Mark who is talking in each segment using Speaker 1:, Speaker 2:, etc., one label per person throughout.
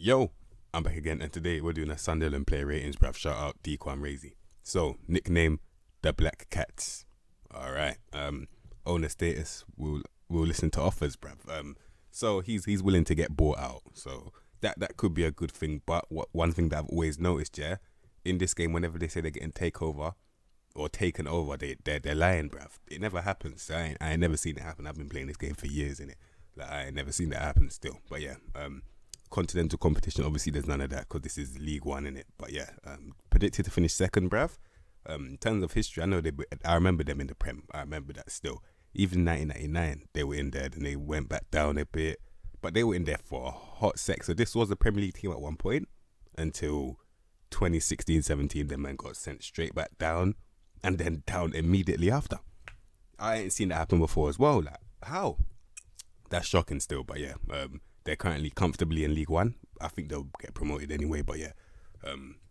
Speaker 1: Yo, I'm back again, and today we're doing a Sunderland player ratings, bruv. Shout out Dequan Razy. So, nickname the Black Cats. All right. Owner status. We'll listen to offers, bruv. So he's willing to get bought out. So that could be a good thing. But one thing that I've always noticed, yeah, in this game, whenever they say they're getting takeover or taken over, they're lying, bruv. It never happens. I ain't never seen it happen. I've been playing this game for years, innit? Like I ain't never seen that happen still. But yeah, continental competition, obviously there's none of that because this is League One, innit? But yeah, predicted to finish second, bruv. In terms of history, I remember them in the Prem. I remember that still. Even 1999, they were in there, then they went back down a bit, but they were in there for a hot sec. So this was a Premier League team at one point until 2016-17. Then man got sent straight back down, and then down immediately after. I ain't seen that happen before as well. Like how? That's shocking still. But yeah, they're currently comfortably in League One. I think they'll get promoted anyway. But yeah,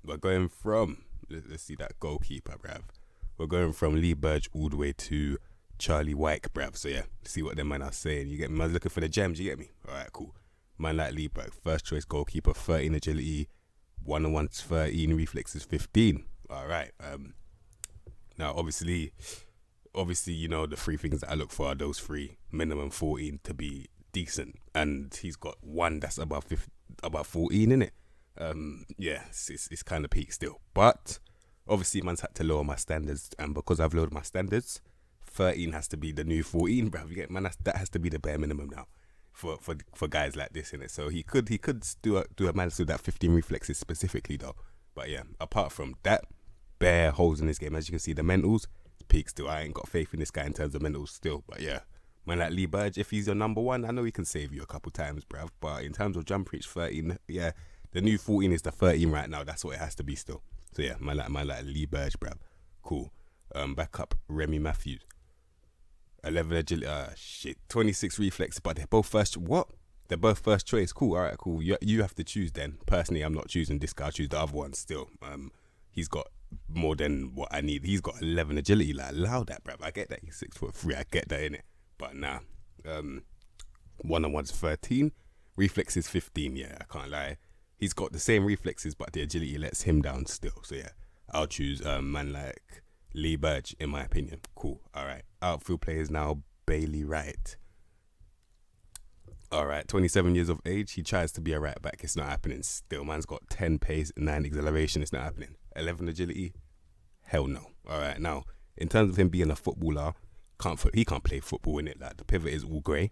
Speaker 1: we're going from let's see that goalkeeper, bruv. We're going from Lee Burge all the way to Charlie Wyke, bruv. So yeah, see what them man are saying. You get me? Man's looking for the gems. You get me? All right, cool. Man like Lee Burge, first choice goalkeeper, 13 agility, 1-on-1's 13, reflexes 15. All right. Now obviously, you know the three things that I look for are those three: minimum 14 to be decent, and he's got one that's above 14 in it. Yeah, it's kind of peak still, but obviously man's had to lower my standards, and because I've lowered my standards, 13 has to be the new 14, bruv. You get man, that has to be the bare minimum now for guys like this, innit? So he could do a man with that 15 reflexes specifically though. But yeah, apart from that, bare holes in this game. As you can see, the mentals peak still. I ain't got faith in this guy in terms of mentals still. But yeah, man like Lee Burge, if he's your number one, I know he can save you a couple times, bruv. But in terms of jump reach, 13, yeah, the new 14 is the 13 right now. That's what it has to be still. So yeah, man like Lee Burge, bruv. Cool. Back up Remy Matthews. 11 agility, 26 reflex, but they're both first. What? They're both first choice. Cool. All right, cool. You have to choose then. Personally, I'm not choosing this guy. I'll choose the other one still. He's got more than what I need. He's got 11 agility. Like, allow that, bruv. I get that. He's 6'3". I get that, innit? But nah. 1-on-1's 13. Reflexes 15. Yeah, I can't lie. He's got the same reflexes, but the agility lets him down still. So yeah, I'll choose man like Lee Burge, in my opinion. Cool. All right. Outfield players now. Bailey Wright. All right. 27 years of age. He tries to be a right back. It's not happening still. Man's got 10 pace, 9 acceleration. It's not happening. 11 agility. Hell no. All right. Now, in terms of him being a footballer, he can't play football in it. Like the pivot is all grey,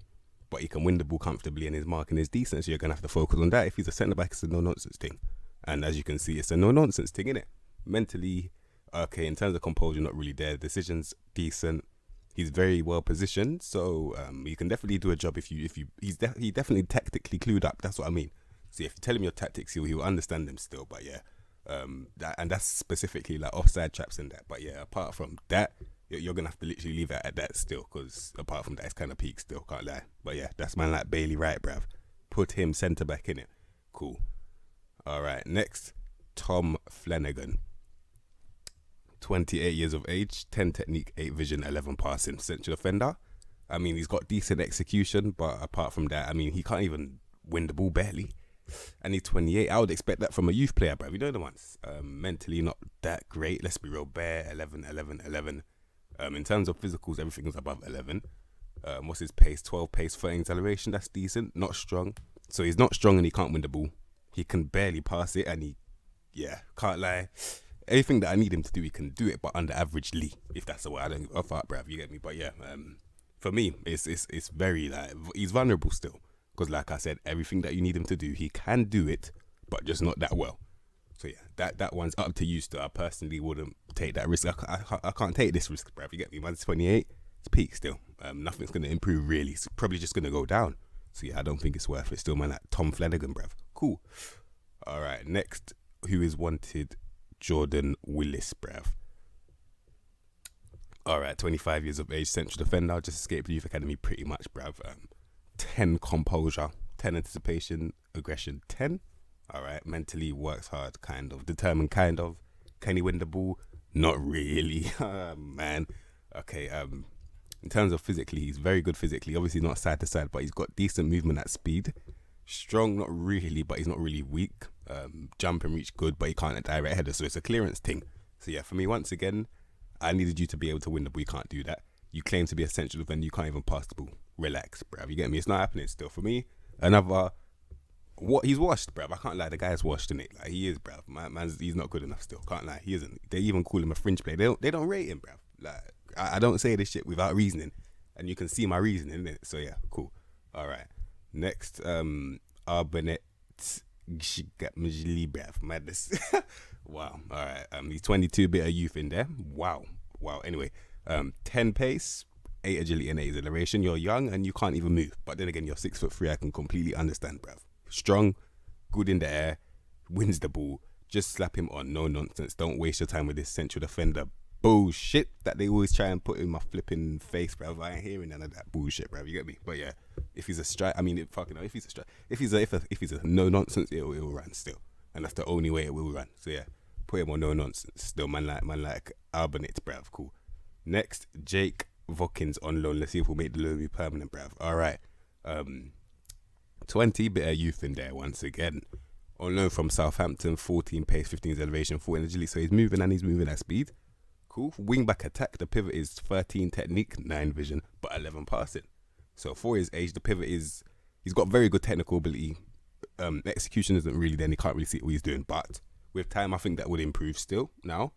Speaker 1: but he can win the ball comfortably and his marking is decent. So you're gonna have to focus on that. If he's a centre back, it's a no nonsense thing. And as you can see, it's a no nonsense thing, innit? Mentally, okay. In terms of composure, not really there. Decisions decent. He's very well positioned, so he can definitely do a job he definitely tactically clued up. That's what I mean. So if you tell him your tactics, he'll understand them still. But yeah, that's specifically like offside traps and that. But yeah, apart from that, you're gonna have to literally leave it at that still, because apart from that, it's kind of peak still. Can't lie. But yeah, that's man like Bailey Wright, bruv. Put him centre back in it. Cool. All right, next, Tom Flanagan. 28 years of age, 10 technique, 8 vision, 11 passing, central defender. I mean, he's got decent execution, but apart from that, I mean, he can't even win the ball barely. And he's 28. I would expect that from a youth player, bruv. You know the ones. Mentally not that great. Let's be real. Bare 11. In terms of physicals, everything's above 11. What's his pace? 12 pace, 13 acceleration. That's decent. Not strong. So he's not strong and he can't win the ball. He can barely pass it, and can't lie. Everything that I need him to do, he can do it, but under averagely, if that's the way. I don't give a fuck, bruv. You get me? But yeah, for me, it's very like he's vulnerable still, because like I said, everything that you need him to do, he can do it, but just not that well. So yeah, that one's up to you still. I personally wouldn't take that risk. I can't take this risk, bruv. You get me? Man's 28, it's peak still. Nothing's gonna improve really. It's probably just gonna go down. So yeah, I don't think it's worth it. Still, man, like Tom Flanagan, bruv. Cool. All right, next, who is wanted? Jordan Willis, bruv. All right, 25 years of age, central defender, just escaped the youth academy pretty much, bruv. 10 composure, 10 anticipation, aggression, 10. All right, mentally works hard, kind of. Determined, kind of. Can he win the ball? Not really, man. Okay, in terms of physically, he's very good physically. Obviously not side to side, but he's got decent movement at speed. Strong, not really, but he's not really weak. Jump and reach good, but he can't direct header, so it's a clearance thing. So yeah, for me, once again, I needed you to be able to win the ball. You can't do that. You claim to be a central defender, you can't even pass the ball. Relax, bruv. You get me? It's not happening still. For me, another, what, he's washed, bruv. I can't lie, the guy's washed, in it. Like, he is, bruv. He's not good enough still. Can't lie, he isn't. They even call him a fringe player. They don't rate him, bruv. Like, I don't say this shit without reasoning, and you can see my reasoning in it. So yeah, cool. All right. Next, Arbanet Mclaughlin, madness. Wow. All right. He's 22, bit of youth in there. Wow. Anyway, 10 pace, 8 agility and 8 acceleration. You're young and you can't even move. But then again, you're 6'3". I can completely understand, bruv. Strong, good in the air, wins the ball. Just slap him on. No nonsense. Don't waste your time with this central defender bullshit that they always try and put in my flipping face, bruv. I ain't hearing none of that bullshit, bruv. You get me? But yeah, if he's a strike, I mean, if he's a strike, if he's a no nonsense, it'll run still, and that's the only way it will run. So yeah, put him on no nonsense. Still, man like Albanit, bruv. Cool. Next, Jake Watkins on loan. Let's see if we'll make the loan be permanent, bruv. All right. 20, bit of youth in there once again. On loan from Southampton, 14 pace, 15 elevation, 14 agility. So he's moving at speed. Cool. Wing back attack, the pivot is 13 technique, 9 vision, but 11 passing. So for his age, the pivot is, he's got very good technical ability. Execution isn't really there, and he can't really see what he's doing. But with time, I think that would improve still. Now,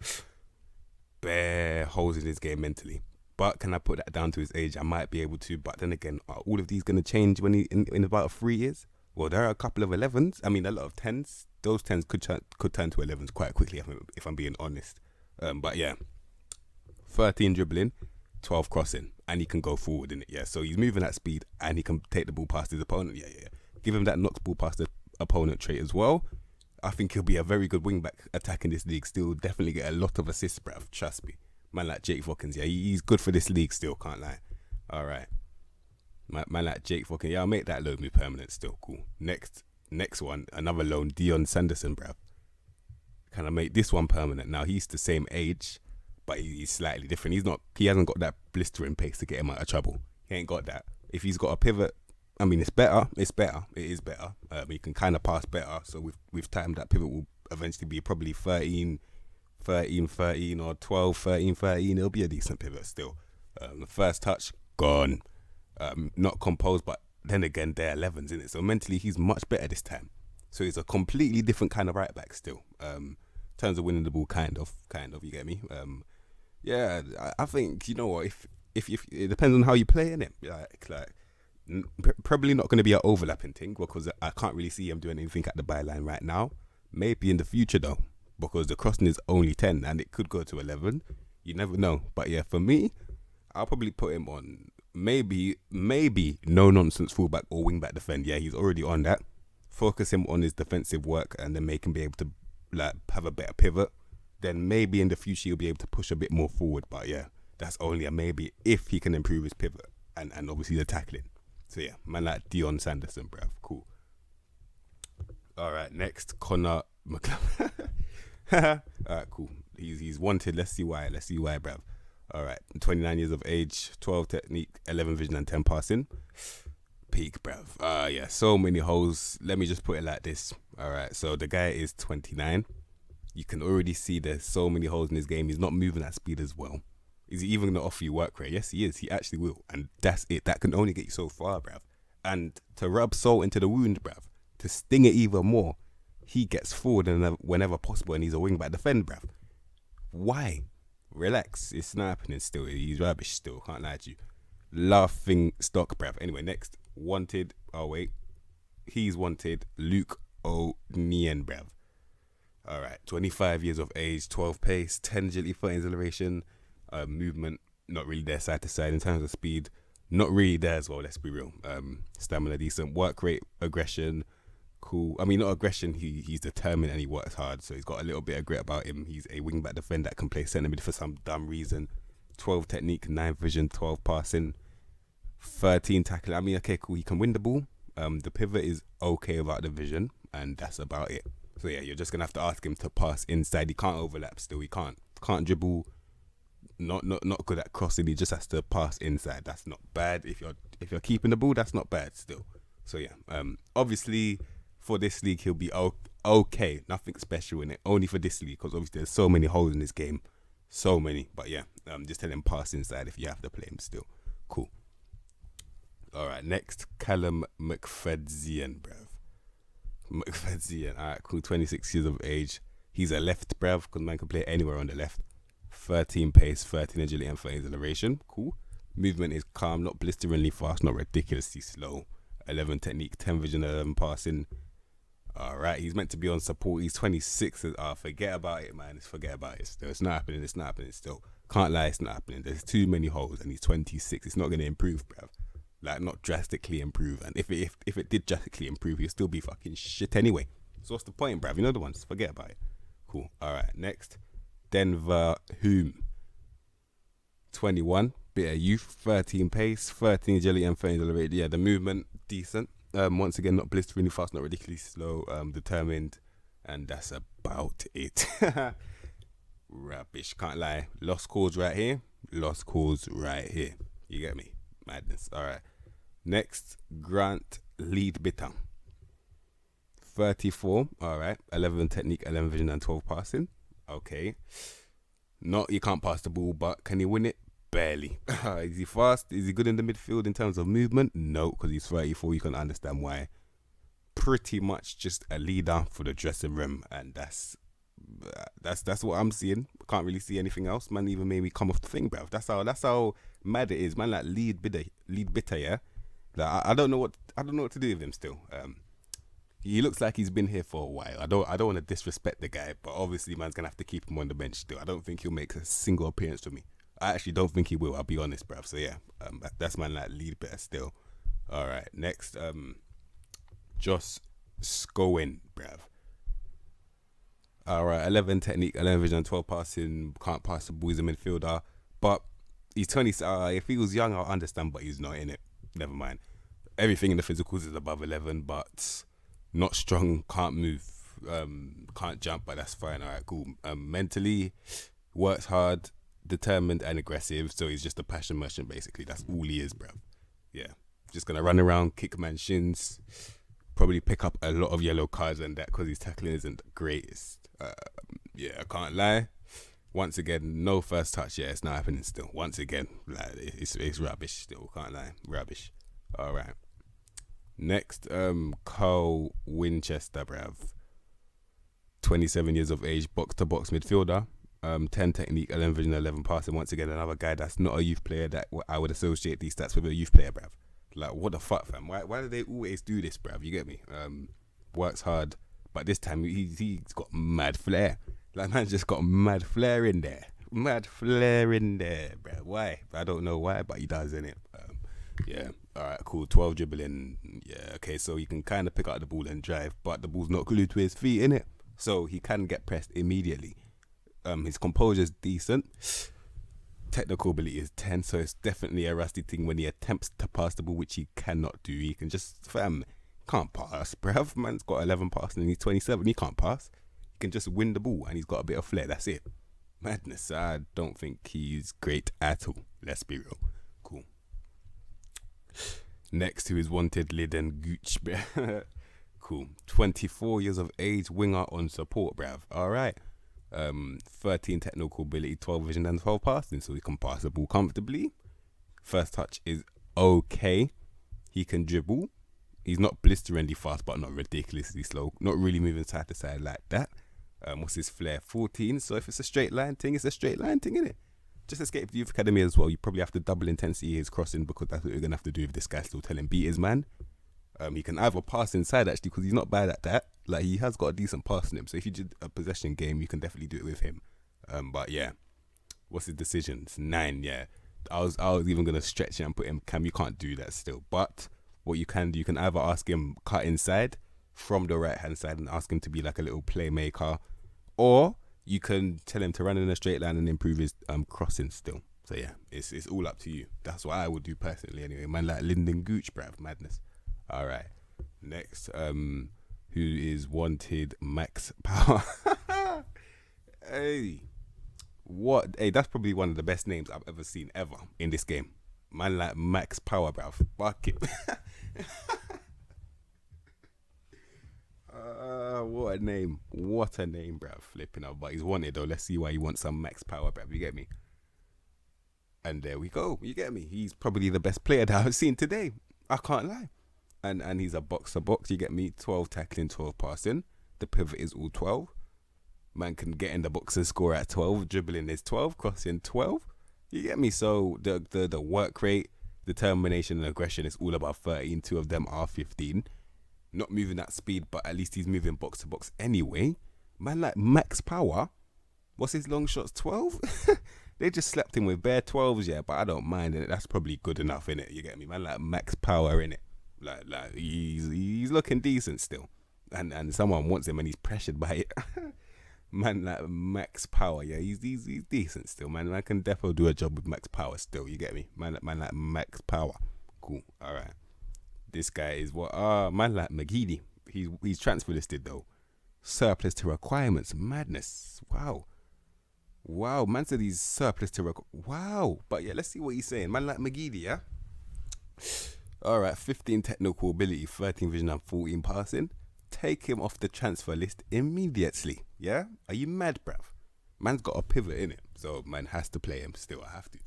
Speaker 1: bare holes in his game mentally. But can I put that down to his age? I might be able to. But then again, are all of these going to change when he in about 3 years? Well, there are a couple of 11s. I mean, a lot of 10s. Those 10s could turn to 11s quite quickly, if I'm being honest. But yeah, 13 dribbling, 12 crossing, and he can go forward in it. Yeah, so he's moving at speed, and he can take the ball past his opponent. Yeah. Give him that knock ball past the opponent trait as well. I think he'll be a very good wing back attacking this league. Still, definitely get a lot of assists, bruv. Trust me. Man like Jake Watkins, yeah, he's good for this league still. Can't lie. All right. Man like Jake Watkins, yeah, I'll make that loan be permanent still. Cool. Next one, another loan, Dion Sanderson, bruv. Can I make this one permanent? Now he's the same age, but he's slightly different. He hasn't got that blistering pace to get him out of trouble. He ain't got that. If he's got a pivot, I mean, it's better. It is better. He can kind of pass better. So with time, that pivot will eventually be probably 13, or 12, 13. It'll be a decent pivot still. The first touch, gone. Not composed, but then again, they're 11s, isn't it? So mentally, he's much better this time. So he's a completely different kind of right back still. In terms of winning the ball, kind of, you get me? Yeah, I think, you know what, if it depends on how you play in it. Probably not going to be an overlapping thing, because I can't really see him doing anything at the byline right now. Maybe in the future though, because the crossing is only 10 and it could go to 11. You never know. But yeah, for me, I'll probably put him on maybe no nonsense fullback or wing back defend. Yeah, he's already on that. Focus him on his defensive work, and then make him be able to have a better pivot. Then maybe in the future he'll be able to push a bit more forward. But yeah, that's only a maybe if he can improve his pivot and obviously the tackling. So yeah, man like Dion Sanderson, bruv. Cool. All right, next, Connor Mclaughlin. All right, cool. He's wanted. Let's see why, bruv. All right, 29 years of age, 12 technique, 11 vision, and 10 passing. Peak, bruv. Yeah, so many holes. Let me just put it like this. All right, so the guy is 29. You can already see there's so many holes in his game. He's not moving at speed as well. Is he even going to offer you work rate? Yes, he is. He actually will. And that's it. That can only get you so far, bruv. And to rub salt into the wound, bruv, to sting it even more, he gets forward whenever possible, and he's a wing-back defender, bruv. Why? Relax. It's not happening still. He's rubbish still. Can't lie to you. Laughing stock, bruv. Anyway, next. Wanted. Oh, wait. He's wanted. Luke O'Neill, bruv. All right. 25 years of age, 12 pace, 10 agility, 13 acceleration. Movement, not really there side to side. In terms of speed, not really there as well, let's be real. Stamina decent, work rate, aggression, cool. I mean, not aggression, he's determined and he works hard, so he's got a little bit of grit about him. He's a wing-back defender that can play centre mid for some dumb reason. 12 technique, 9 vision, 12 passing, 13 tackling. I mean, okay, cool, he can win the ball. The pivot is okay without the vision, and that's about it. So yeah, you're just going to have to ask him to pass inside. He can't overlap still, he can't dribble. Not good at crossing. He just has to pass inside. That's not bad. If you're keeping the ball, that's not bad still. So yeah, obviously for this league he'll be okay. Nothing special in it. Only for this league because obviously there's so many holes in this game, so many. But yeah, just tell him pass inside if you have to play him still. Cool. All right, next Callum Mcfadzienbrev. Mcfadzien, all right, cool. 26 years of age. He's a left brev because man can play anywhere on the left. 13 pace, 13 agility, and 13 acceleration. Cool. Movement is calm, not blisteringly fast, not ridiculously slow. 11 technique, 10 vision, 11 passing. All right, he's meant to be on support. He's 26. Forget about it, man. Forget about it. Still, it's not happening. It's not happening. Still, can't lie. It's not happening. There's too many holes, and he's 26. It's not going to improve, bruv. Like, not drastically improve. And if it did drastically improve, he'll still be fucking shit anyway. So what's the point, bruv? You know the ones. Forget about it. Cool. All right. Next, Denver Hume. 21. Bit of youth. 13 pace. 13 agility and 13 accelerated. Yeah, the movement decent. Once again, not blisteringly fast, not ridiculously slow. Determined, and that's about it. Rubbish. Can't lie. Lost cause right here. Lost cause right here. You get me? Madness. All right. Next, Grant Leadbitter. 34. All right. 11 technique, 11 vision, and 12 passing. Okay. Not, you can't pass the ball, but can he win it? Barely. Is he fast? Is he good in the midfield in terms of movement? No, because he's 34. You can understand why. Pretty much just a leader for the dressing room, and that's what I'm seeing. Can't really see anything else. Man, even made me come off the thing, bruv. That's how mad it is, man. Like lead bitter, yeah. Like I don't know what to do with him still. He looks like he's been here for a while. I don't want to disrespect the guy, but obviously man's gonna have to keep him on the bench still. I don't think he'll make a single appearance for me. I actually don't think he will. I'll be honest, bruv. So yeah, that's man like lead bitter still. All right, next, Josh Scowen, bruv. All right, 11 technique, 11 vision, 12 passing. Can't pass the ball. He's a midfielder, but he's 20. If he was young, I'll understand, but he's not in it. Never mind. Everything in the physicals is above 11, but not strong. Can't move. Can't jump, but that's fine. All right, cool. Mentally, works hard, determined, and aggressive. So he's just a passion merchant, basically. That's all he is, bruv. Yeah, just gonna run around, kick man's shins. Probably pick up a lot of yellow cards and that because his tackling isn't the greatest. Yeah, I can't lie. Once again, no first touch. Yeah, it's not happening still. Once again, like it's rubbish still. Can't lie, rubbish. All right. Next, Carl Winchester, bruv. 27 years of age, box to box midfielder. 10 technique, 11 vision, 11 passing. Once again, another guy that's not a youth player that I would associate these stats with a youth player, bruv. Like, what the fuck, fam? Why do they always do this, bruv? You get me? Works hard, but this time he's got mad flair. Like, man just got mad flair in there. Mad flair in there, bruv. Why? I don't know why, but he does, innit? Yeah. All right, cool. 12 dribbling. Yeah, okay, so he can kind of pick up the ball and drive, but the ball's not glued to his feet, innit? So he can get pressed immediately. His composure's decent. Technical ability is 10, so it's definitely a rusty thing when he attempts to pass the ball, which he cannot do. He can just, can't pass, bruv. Man's got 11 passing and he's 27. He can't pass. He can just win the ball and he's got a bit of flair. That's it. Madness. I don't think he's great at all. Let's be real. Cool. Next, who is wanted, Aiden O'Brien. Cool. 24 years of age, winger on support, bruv. All right. 13 technical ability, 12 vision, and 12 passing, so he can pass the ball comfortably. First touch is okay. He can dribble. He's not blisteringly fast, but not ridiculously slow. Not really moving side to side like that. What's his flair? 14. So if it's a straight line thing, it's a straight line thing, innit? Just escape the youth academy as well. You probably have to double intensity his crossing because that's what you're gonna have to do if this guy still telling beat his man. He can either pass inside actually because he's not bad at that. Like, he has got a decent pass in him. So if you did a possession game, you can definitely do it with him. But yeah, what's his decisions? 9. Yeah, I was even gonna stretch it and put him Cam. You can't do that still. But what you can do, you can either ask him cut inside from the right hand side and ask him to be like a little playmaker, or you can tell him to run in a straight line and improve his crossing still. So yeah, it's all up to you. That's what I would do personally anyway. Man, like Lyndon Gooch, bruv, madness. All right, next, who is wanted? Max Power. Hey, what? Hey, that's probably one of the best names I've ever seen in this game. Man, like Max Power, bruv. Fuck it. What a name. What a name, bruv. Flipping out. But he's wanted, though. Let's see why he wants some max power, bruv. You get me? And there we go. You get me? He's probably the best player that I've seen today. I can't lie. And he's a box to box. You get me? 12 tackling, 12 passing. The pivot is all 12. Man can get in the box and score at 12. Dribbling is 12. Crossing 12. You get me? So the work rate, determination, and aggression is all about 13. Two of them are 15. Not moving at speed, but at least he's moving box to box anyway. Man, like max power. What's his long shots? 12? They just slapped him with bare 12s, yeah, but I don't mind it. That's probably good enough, innit? You get me? Man, like max power, innit? Like he's looking decent still. And someone wants him and he's pressured by it. Man, like max power, yeah, he's decent still, man. I can definitely do a job with max power still, you get me? Man like max power. Cool, alright. This guy is what? Man like McGeady. He's transfer listed though. Surplus to requirements. Madness. Wow, man said he's surplus to wow. But yeah, let's see what he's saying. Man like McGeady, yeah? Alright, 15 technical ability, 13 vision and 14 passing. Take him off the transfer list immediately, yeah? Are you mad, bruv? Man's got a pivot in it, so man has to play him still. I have to.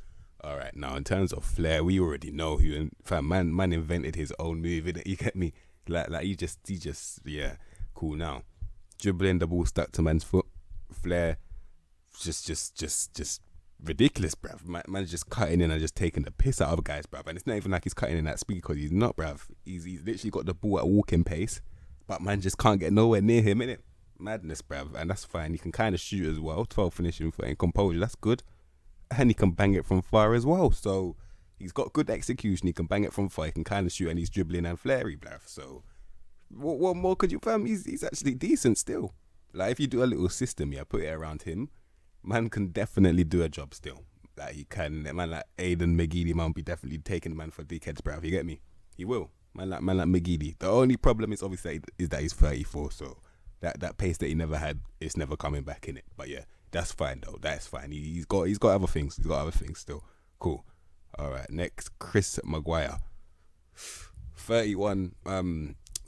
Speaker 1: Alright, now in terms of flair, we already know who, fam, man invented his own move, innit? You get me? Like he just, yeah, cool. Now, dribbling, the ball stuck to man's foot. Flair, just ridiculous, bruv. Man's just cutting in and just taking the piss out of guys, bruv. And it's not even like he's cutting in at speed, because he's not, bruv. He's literally got the ball at walking pace, but man just can't get nowhere near him, innit? Madness, bruv. And that's fine. He can kind of shoot as well. 12 finishing for in composure. That's good. And he can bang it from far as well. So he's got good execution. He can bang it from far. He can kind of shoot, and he's dribbling and flary, bruv. So what more could you, fam? He's actually decent still. Like if you do a little system, yeah, put it around him, man can definitely do a job still. Like he can. Man like Aiden McGeady, man, be definitely taking the man for dickheads, bruv. You get me? He will. Man like McGeady. The only problem is obviously is that he's 34. So that pace that he never had, it's never coming back in it. But yeah, that's fine though. That's fine. He's got other things. He's got other things still. Cool. All right. Next, Chris Maguire. 31.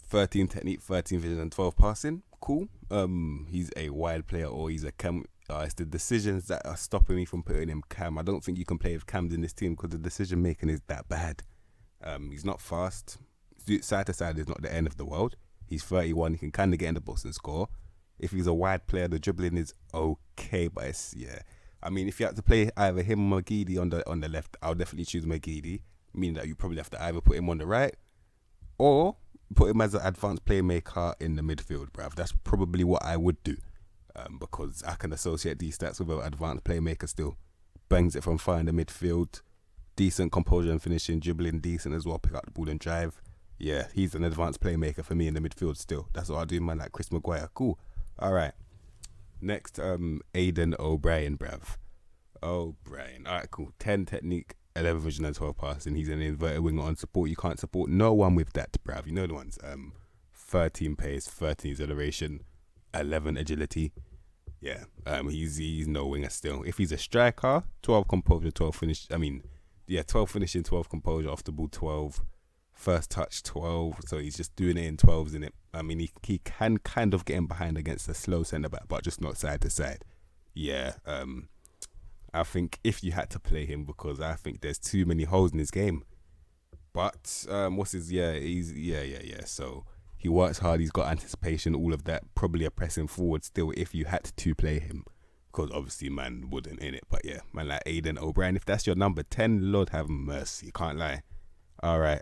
Speaker 1: 13 technique, 13 vision, and 12 passing. Cool. He's a wide player, or he's a cam. It's the decisions that are stopping me from putting him cam. I don't think you can play with cams in this team because the decision making is that bad. He's not fast. Side to side is not the end of the world. He's 31. He can kind of get in the box and score. If he's a wide player, the dribbling is okay, but it's, yeah. I mean, if you have to play either him or McGeady on the left, I'll definitely choose McGeady. Meaning that you probably have to either put him on the right or put him as an advanced playmaker in the midfield, bruv. That's probably what I would do, because I can associate these stats with an advanced playmaker still. Bangs it from far in the midfield. Decent composure and finishing, dribbling decent as well. Pick up the ball and drive. Yeah, he's an advanced playmaker for me in the midfield still. That's what I do, man, like Chris Maguire. Cool. All right. Next, Aiden O'Brien, bruv. O'Brien. All right, cool. 10 technique, 11 vision and 12 passing. He's an inverted winger on support. You can't support no one with that, bruv. You know the ones. 13 pace, 13 acceleration, 11 agility. Yeah, he's no winger still. If he's a striker, 12 composure, 12 finish. 12 finishing, 12 composure, off the ball 12. First touch 12, so he's just doing it in 12s in it. I mean, he can kind of get in behind against a slow centre back, but just not side to side. Yeah, I think if you had to play him, because I think there's too many holes in his game. But So he works hard. He's got anticipation, all of that. Probably a pressing forward still if you had to play him, because obviously man wouldn't in it. But yeah, man like Aiden O'Brien. If that's your number 10, Lord have mercy. Can't lie. All right.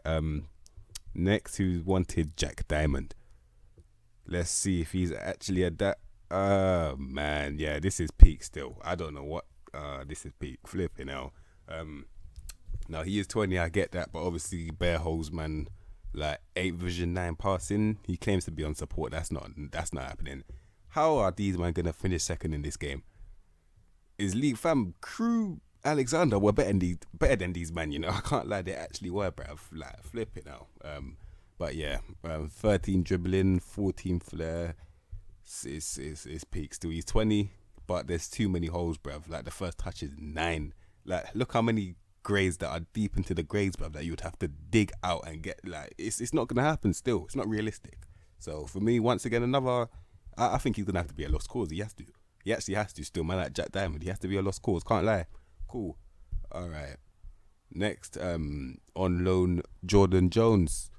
Speaker 1: Next, who's wanted? Jack Diamond. Let's see if he's actually at that. Man, yeah, this is peak still. I don't know what. This is peak. Flipping hell. Now he is 20. I get that, but obviously bare holes, man. Like 8 vision, 9 passing. He claims to be on support. That's not happening. How are these man gonna finish second in this game? Is League fam Crew Alexander were better than these men, you know. I can't lie, they actually were, bruv. Like, flip it now. But yeah, 13 dribbling, 14 flair. It's peak still. He's 20, but there's too many holes, bruv. Like, the first touch is 9. Like, look how many grades that are deep into the grades, bruv, that you would have to dig out and get. Like, it's not gonna happen still. It's not realistic. So for me, once again, another I think he's gonna have to be a lost cause. He has to. He actually has to still. Man, like Jack Diamond, he has to be a lost cause. Can't lie. Cool. All right. Next, on loan, Jordan Jones.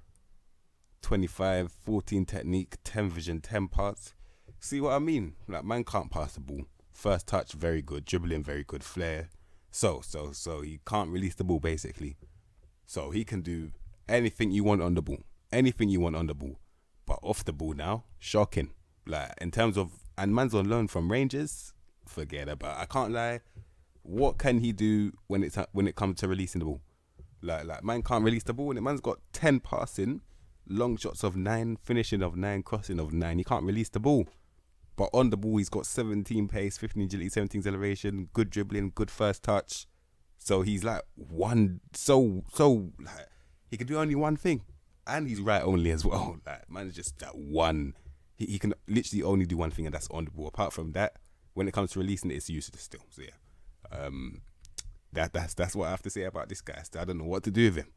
Speaker 1: 25, 14 technique, 10 vision, 10 parts. See what I mean? Like, man can't pass the ball. First touch, very good. Dribbling, very good. Flair. So he can't release the ball, basically. So he can do anything you want on the ball. Anything you want on the ball. But off the ball now, shocking. Like, in terms of, and man's on loan from Rangers, forget about it. I can't lie. What can he do when it comes to releasing the ball? Like man can't release the ball, and man's got 10 passing, long shots of 9, finishing of 9, crossing of 9. He can't release the ball. But on the ball, he's got 17 pace, 15 agility, 17 acceleration, good dribbling, good first touch. So he's like like, he can do only one thing. And he's right only as well. Like, man's just that one. He can literally only do one thing, and that's on the ball. Apart from that, when it comes to releasing it, it's useless still. So yeah. That's what I have to say about this guy. I don't know what to do with him.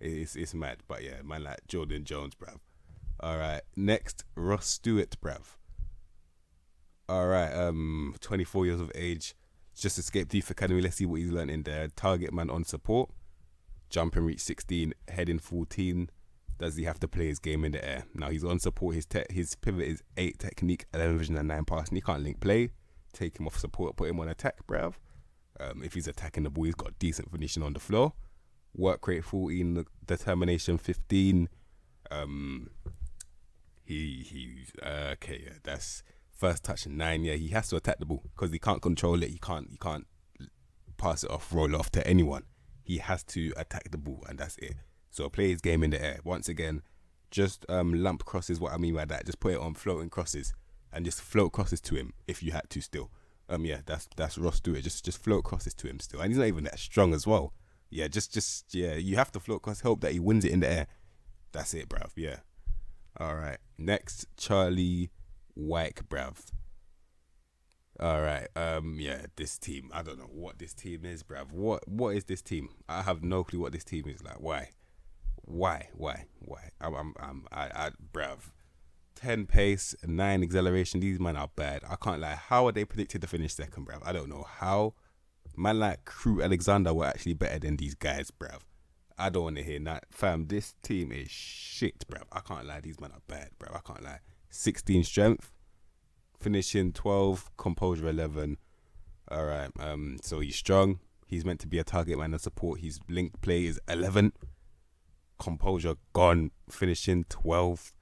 Speaker 1: It's mad. But yeah, man, like Jordan Jones, bruv. Alright. Next, Ross Stewart, bruv. Alright, 24 years of age. Just escaped Youth Academy. Let's see what he's learned in there. Target man on support. Jump and reach 16. Heading 14. Does he have to play his game in the air? Now he's on support. His pivot is 8 technique, 11 vision, and 9 passing. He can't link play. Take him off support. Put him on attack, bruv. If he's attacking the ball, he's got decent finishing on the floor. Work rate 14. Determination 15. He's okay. Yeah, that's. First touch 9, yeah, he has to attack the ball because he can't control it. He can't pass it off, roll off to anyone. He has to attack the ball, and that's it. So play his game in the air. Once again, just lump crosses. What I mean by that, just put it on floating crosses and just float crosses to him if you had to still. Yeah, that's Ross Stewart. Just float crosses to him still, and he's not even that strong as well. Yeah, just you have to float cross. Hope that he wins it in the air. That's it, bruv. Yeah. All right. Next, Charlie White, bruv. Alright, yeah, this team. I don't know what this team is, bruv. What is this team? I have no clue what this team is. Like, why? I bruv. 10 pace, 9 acceleration. These men are bad. I can't lie. How are they predicted to finish second, bruv? I don't know how. Man like Crew Alexander were actually better than these guys, bruv. I don't want to hear that. Fam, this team is shit, bruv. I can't lie. These men are bad, bruv. I can't lie. 16 strength, finishing 12, composure 11. All right. So he's strong. He's meant to be a target man and support. His link play is 11. Composure gone. Finishing 12.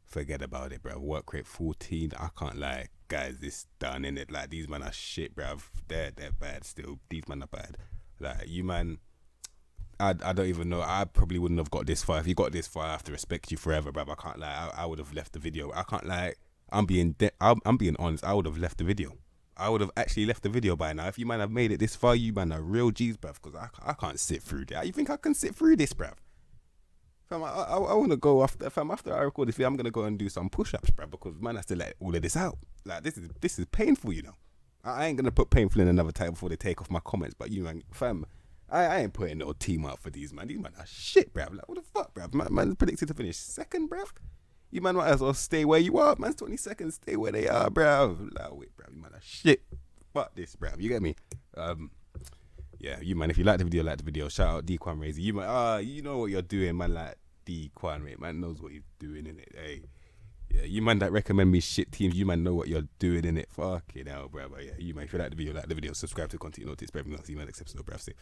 Speaker 1: Forget about it, bro. Work rate 14. I can't lie, guys. This done in it. Like, these men are shit, bro. They're bad still. These men are bad. Like, you man. I don't even know. I probably wouldn't have got this far. If you got this far, I have to respect you forever, bruv. I can't lie. I would have left the video. I can't lie. I'm being honest. I would have left the video. I would have actually left the video by now. If you man have made it this far, you man are real G's, bruv. Because I can't sit through that. You think I can sit through this, bruv? Fam, I want to go after I record this video. I'm gonna go and do some push-ups, bruv. Because man has to let all of this out. Like, this is painful, you know. I ain't gonna put painful in another title before they take off my comments. But you man, fam. I ain't putting no team out for these, man. These man are shit, bruv. Like, what the fuck, bruv? Man's predicted to finish second, bruv. You man might as well stay where you are. Man's 20 seconds, stay where they are, bruv. Like, wait, bruv. You man are shit. Fuck this, bruv. You get me? Yeah, you man, if you like the video, shout out D-Quan Razy. You man, you know what you're doing, man. Like, D-Quan, mate. Man knows what he's doing, innit? Hey. Yeah, you man that recommend me shit teams, you man know what you're doing, innit? Fucking hell, bruv. Yeah, you man, if you like the video, subscribe to continue notice for everything else. You man, next episode, bruv. Safe.